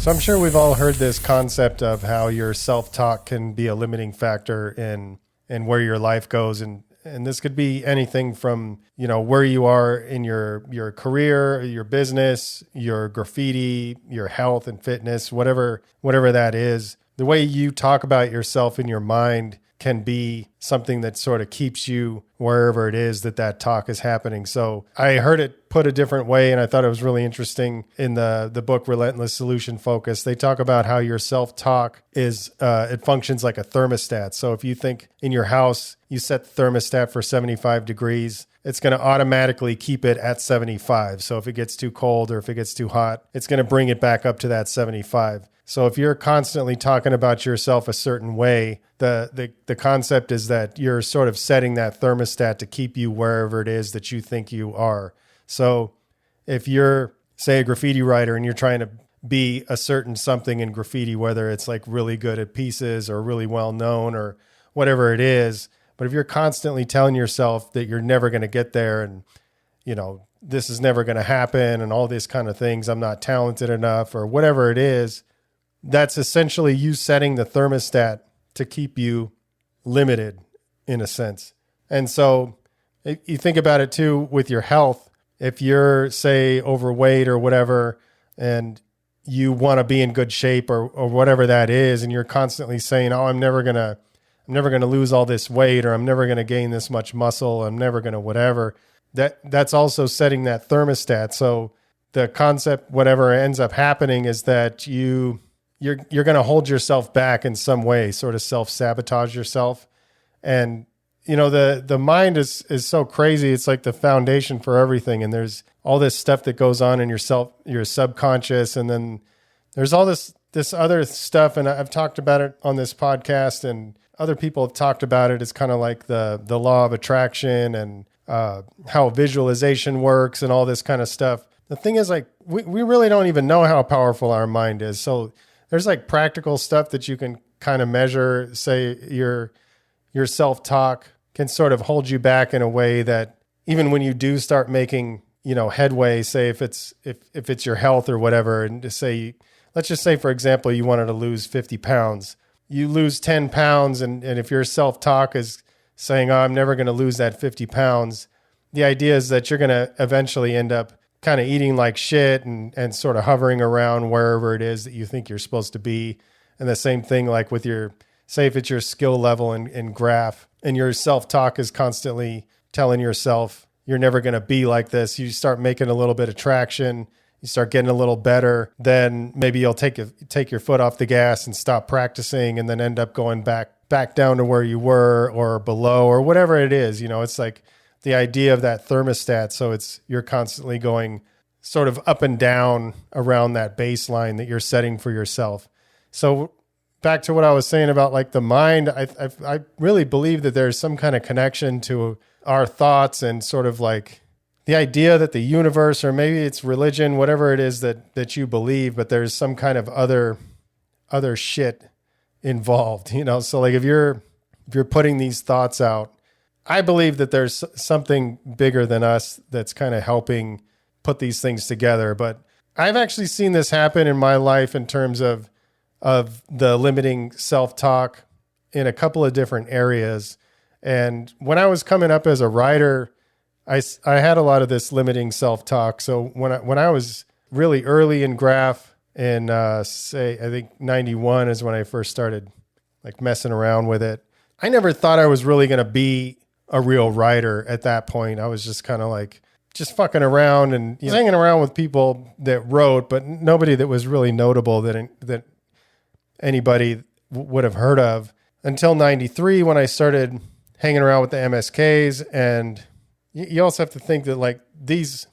So I'm sure we've all heard this concept of how your self-talk can be a limiting factor in where your life goes. And this could be anything from, where you are in your career, your business, your graffiti, your health and fitness, whatever that is. The way you talk about yourself in your mind can be something that sort of keeps you wherever it is that talk is happening. So I heard it put a different way, and I thought it was really interesting in the book Relentless Solution Focus. They talk about how your self-talk is, it functions like a thermostat. So if you think in your house, you set the thermostat for 75 degrees, it's going to automatically keep it at 75. So if it gets too cold or if it gets too hot, it's going to bring it back up to that 75. So if you're constantly talking about yourself a certain way, the concept is that you're sort of setting that thermostat to keep you wherever it is that you think you are. So if you're, say, a graffiti writer and you're trying to be a certain something in graffiti, whether it's like really good at pieces or really well known or whatever it is, but if you're constantly telling yourself that you're never going to get there and, this is never going to happen and all these kind of things, I'm not talented enough or whatever it is, that's essentially you setting the thermostat to keep you limited in a sense. And so you think about it too with your health. If you're, say, overweight or whatever, and you want to be in good shape or whatever that is, and you're constantly saying, oh, I'm never going to lose all this weight, or I'm never going to gain this much muscle, I'm never going to whatever, that's also setting that thermostat. So the concept, whatever ends up happening, is that you're going to hold yourself back in some way, sort of self-sabotage yourself. And, the mind is so crazy. It's like the foundation for everything. And there's all this stuff that goes on in your subconscious. And then there's all this other stuff. And I've talked about it on this podcast, and other people have talked about it. It's kind of like the law of attraction and how visualization works and all this kind of stuff. The thing is, like, we really don't even know how powerful our mind is. So there's like practical stuff that you can kind of measure. Say your self-talk can sort of hold you back in a way that even when you do start making, headway, say if it's your health or whatever, and let's just say, for example, you wanted to lose 50 pounds, you lose 10 pounds. And if your self-talk is saying, oh, I'm never going to lose that 50 pounds, the idea is that you're going to eventually end up kind of eating like shit and sort of hovering around wherever it is that you think you're supposed to be. And the same thing, like with say if it's your skill level in graph, and your self-talk is constantly telling yourself you're never going to be like this, you start making a little bit of traction, you start getting a little better, then maybe you'll take your foot off the gas and stop practicing, and then end up going back down to where you were or below or whatever it is. It's like the idea of that thermostat. So you're constantly going sort of up and down around that baseline that you're setting for yourself. So back to what I was saying about like the mind, I really believe that there's some kind of connection to our thoughts and sort of like the idea that the universe, or maybe it's religion, whatever it is that you believe, but there's some kind of other shit involved, So like if you're putting these thoughts out, I believe that there's something bigger than us that's kind of helping put these things together. But I've actually seen this happen in my life in terms of the limiting self-talk in a couple of different areas. And when I was coming up as a writer, I had a lot of this limiting self-talk. So when I was really early in graph, in I think 91 is when I first started like messing around with it. I never thought I was really going to be a real writer at that point. I was just kind of like just fucking around and hanging around with people that wrote, but nobody that was really notable that anybody would have heard of until 93, when I started hanging around with the MSKs. And you also have to think that like these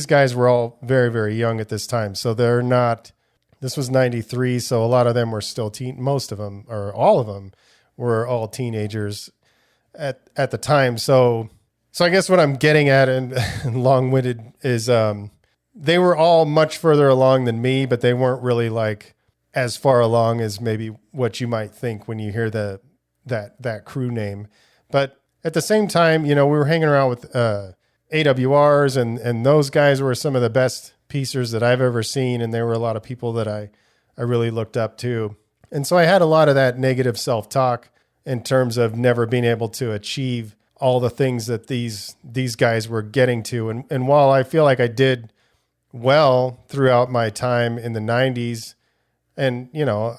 guys were all very, very young at this time. So this was 93. So a lot of them were still most of them, or all of them, were all teenagers at the time. So I guess what I'm getting at, and long-winded, is they were all much further along than me, but they weren't really like as far along as maybe what you might think when you hear that crew name. But at the same time, we were hanging around with AWRs, and those guys were some of the best piecers that I've ever seen. And there were a lot of people that I I really looked up to. And so I had a lot of that negative self-talk in terms of never being able to achieve all the things that these guys were getting to. And while I feel like I did well throughout my time in the 90s, and, you know,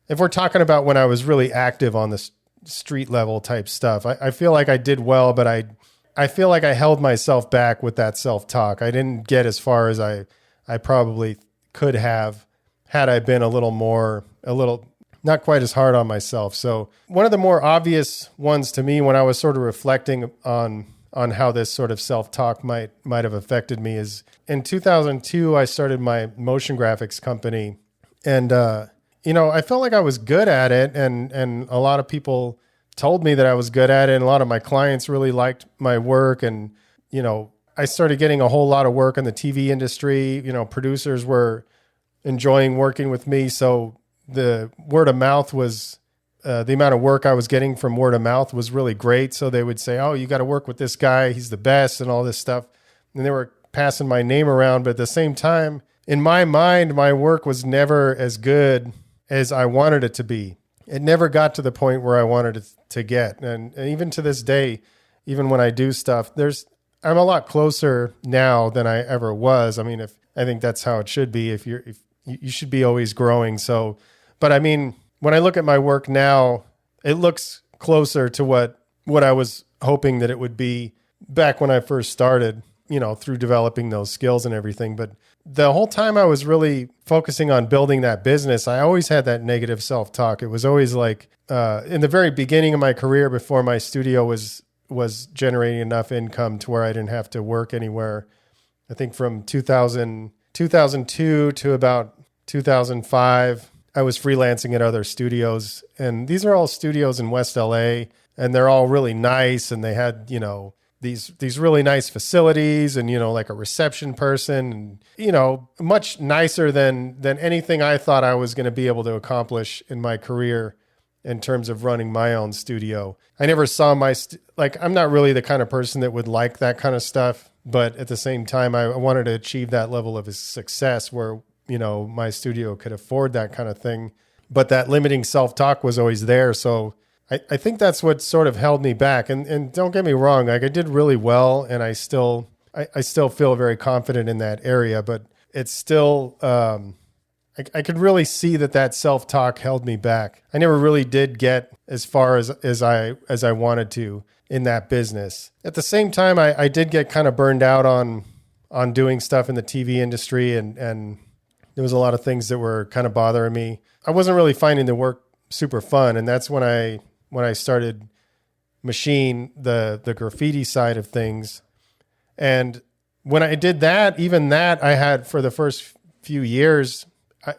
if we're talking about when I was really active on the street level type stuff, I feel like I did well, but I feel like I held myself back with that self-talk. I didn't get as far as I probably could have had I been a little not quite as hard on myself. So one of the more obvious ones to me when I was sort of reflecting on how this sort of self-talk might have affected me is in 2002, I started my motion graphics company. And, you know, I felt like I was good at it. And a lot of people told me that I was good at it. And a lot of my clients really liked my work. And, you know, I started getting a whole lot of work in the TV industry. You know, producers were enjoying working with me. So the word of mouth was, the amount of work I was getting from word of mouth was really great. So they would say, oh, you got to work with this guy. He's the best and all this stuff. And they were passing my name around. But at the same time, in my mind, my work was never as good as I wanted it to be. It never got to the point where I wanted it to get. And even to this day, even when I do stuff, I'm a lot closer now than I ever was. I mean, I think that's how it should be. If you should be always growing. So, but I mean, when I look at my work now, it looks closer to what I was hoping that it would be back when I first started, you know, through developing those skills and everything. But the whole time I was really focusing on building that business, I always had that negative self-talk. It was always like, in the very beginning of my career, before my studio was generating enough income to where I didn't have to work anywhere. I think from 2002 to about 2005, I was freelancing at other studios, and these are all studios in West LA, and they're all really nice, and they had, you know, these really nice facilities, and, you know, like a reception person, and, you know, much nicer than anything I thought I was going to be able to accomplish in my career in terms of running my own studio. I never saw I'm not really the kind of person that would like that kind of stuff, but at the same time, I wanted to achieve that level of success where, you know, my studio could afford that kind of thing. But that limiting self-talk was always there. So I think that's what sort of held me back. And don't get me wrong, like I did really well, and I still feel very confident in that area, but it's still, I could really see that self-talk held me back. I never really did get as far as I wanted to in that business. At the same time, I did get kind of burned out on doing stuff in the TV industry, and there was a lot of things that were kind of bothering me. I wasn't really finding the work super fun, and that's when I started Machine, the graffiti side of things. And when I did that, even that, I had for the first few years,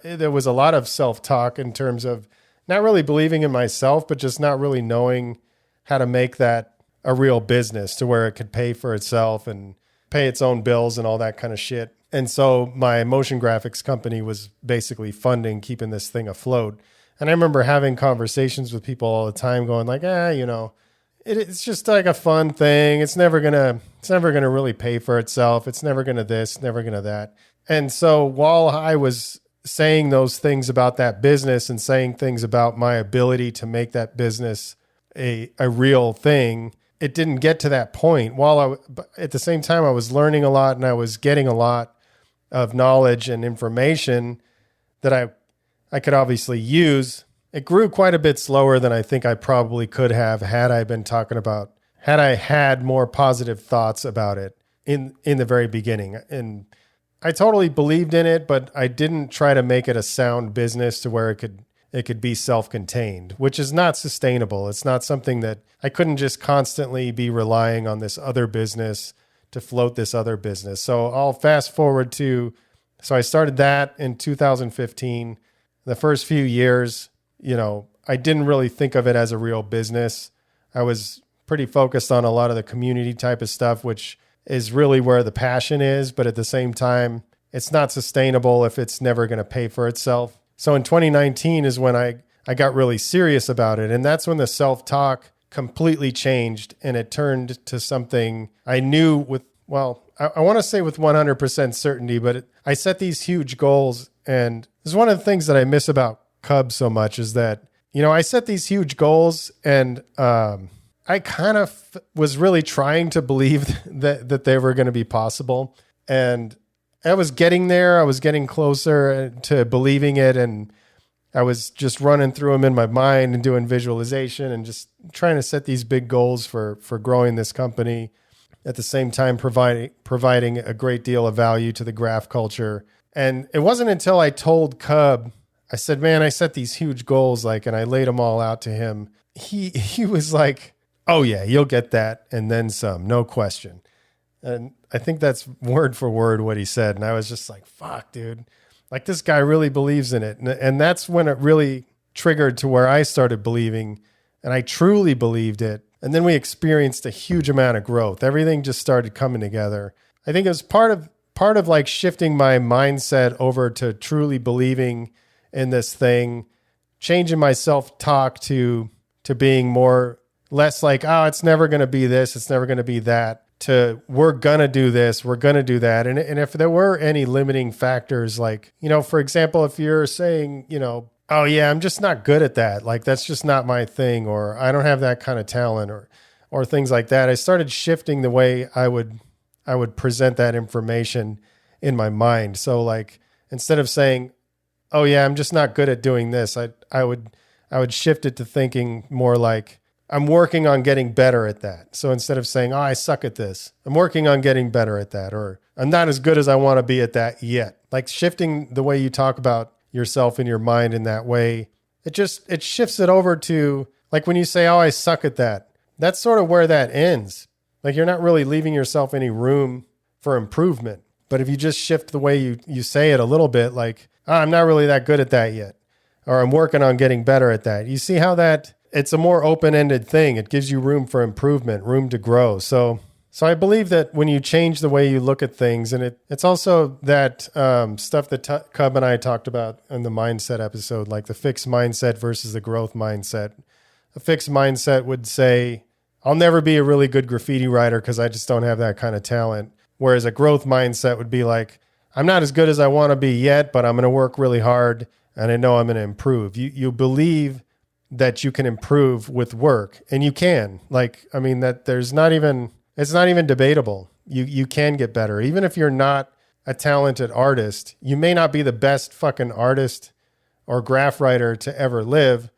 there was a lot of self-talk in terms of not really believing in myself, but just not really knowing how to make that a real business to where it could pay for itself and pay its own bills and all that kind of shit. And so my motion graphics company was basically funding keeping this thing afloat. And I remember having conversations with people all the time going like, you know, it's just like a fun thing. It's never gonna really pay for itself. It's never gonna this, never gonna that. And so while I was saying those things about that business and saying things about my ability to make that business a real thing, it didn't get to that point. But at the same time, I was learning a lot, and I was getting a lot of knowledge and information that I could obviously use. It grew quite a bit slower than I think I probably could have had I had more positive thoughts about it in the very beginning. And I totally believed in it, but I didn't try to make it a sound business to where it could be self-contained, which is not sustainable. It's not something that I couldn't just constantly be relying on this other business to float this other business. So I'll fast forward so I started that in 2015. The first few years, you know, I didn't really think of it as a real business. I was pretty focused on a lot of the community type of stuff, which is really where the passion is. But at the same time, it's not sustainable if it's never going to pay for itself. So in 2019 is when I got really serious about it. And that's when the self-talk completely changed, and it turned to something I knew I want to say with 100% certainty, but I set these huge goals And this is one of the things that I miss about Cub so much is that, I set these huge goals and I kind of was really trying to believe that they were going to be possible. And I was getting there. I was getting closer to believing it. And I was just running through them in my mind and doing visualization and just trying to set these big goals for growing this company. At the same time, providing a great deal of value to the graph culture. And it wasn't until I told Cub, I said, man, I set these huge goals, and I laid them all out to him. He was like, oh yeah, you'll get that. And then some, no question. And I think that's word for word what he said. And I was just like, fuck, dude. This guy really believes in it. And that's when it really triggered to where I started believing, and I truly believed it. And then we experienced a huge amount of growth. Everything just started coming together. I think it was part of shifting my mindset over to truly believing in this thing, changing my self-talk to being less like, oh, it's never going to be this, it's never going to be that, to we're going to do this, we're going to do that. And if there were any limiting factors, for example, if you're saying, oh yeah, I'm just not good at that. That's just not my thing, or I don't have that kind of talent, or things like that. I started shifting the way I would present that information in my mind. So instead of saying, oh yeah, I'm just not good at doing this, I would shift it to thinking more like, I'm working on getting better at that. So instead of saying, oh, I suck at this, I'm working on getting better at that, or I'm not as good as I want to be at that yet. Shifting the way you talk about yourself in your mind in that way, it shifts it over to when you say, oh, I suck at that, that's sort of where that ends. You're not really leaving yourself any room for improvement. But if you just shift the way you say it a little bit, oh, I'm not really that good at that yet, or I'm working on getting better at that. You see how it's a more open-ended thing. It gives you room for improvement, room to grow. So I believe that when you change the way you look at things, and it's also that stuff that Cub and I talked about in the mindset episode, the fixed mindset versus the growth mindset. A fixed mindset would say, I'll never be a really good graffiti writer because I just don't have that kind of talent. Whereas a growth mindset would be I'm not as good as I want to be yet, but I'm going to work really hard and I know I'm going to improve. You believe that you can improve with work, and you can. That it's not even debatable. You can get better. Even if you're not a talented artist, you may not be the best fucking artist or graph writer to ever live.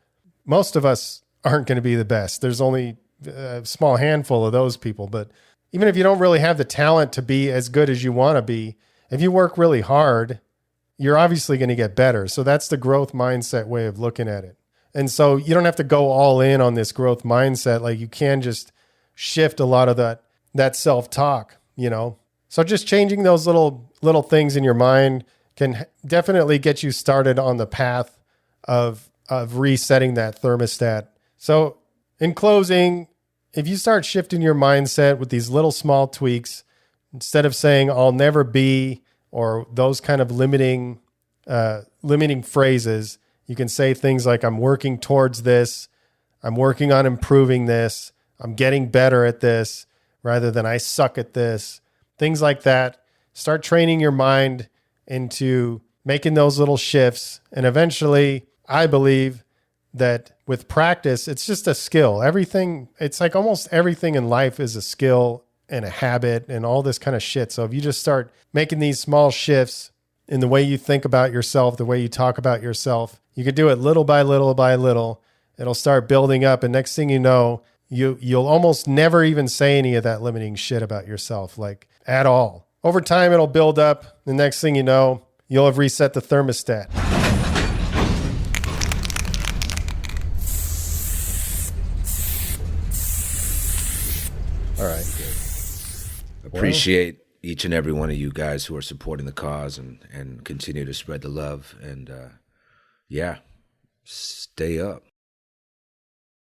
Most of us aren't going to be the best. There's only a small handful of those people. But even if you don't really have the talent to be as good as you want to be, if you work really hard, you're obviously going to get better. So that's the growth mindset way of looking at it. And so you don't have to go all in on this growth mindset. You can just shift a lot of that self-talk, So just changing those little things in your mind can definitely get you started on the path of resetting that thermostat. So in closing, if you start shifting your mindset with these little small tweaks, instead of saying I'll never be, or those kind of limiting phrases, you can say things like, I'm working towards this, I'm working on improving this, I'm getting better at this, rather than I suck at this. Things like that. Start training your mind into making those little shifts. And eventually, I believe that with practice, it's just a skill. It's almost everything in life is a skill and a habit and all this kind of shit. So if you just start making these small shifts in the way you think about yourself, the way you talk about yourself, you can do it little by little by little. It'll start building up. And next thing you know, you'll almost never even say any of that limiting shit about yourself, at all. Over time, it'll build up. The next thing you know, you'll have reset the thermostat. All right. Good. Appreciate each and every one of you guys who are supporting the cause and continue to spread the love. And stay up.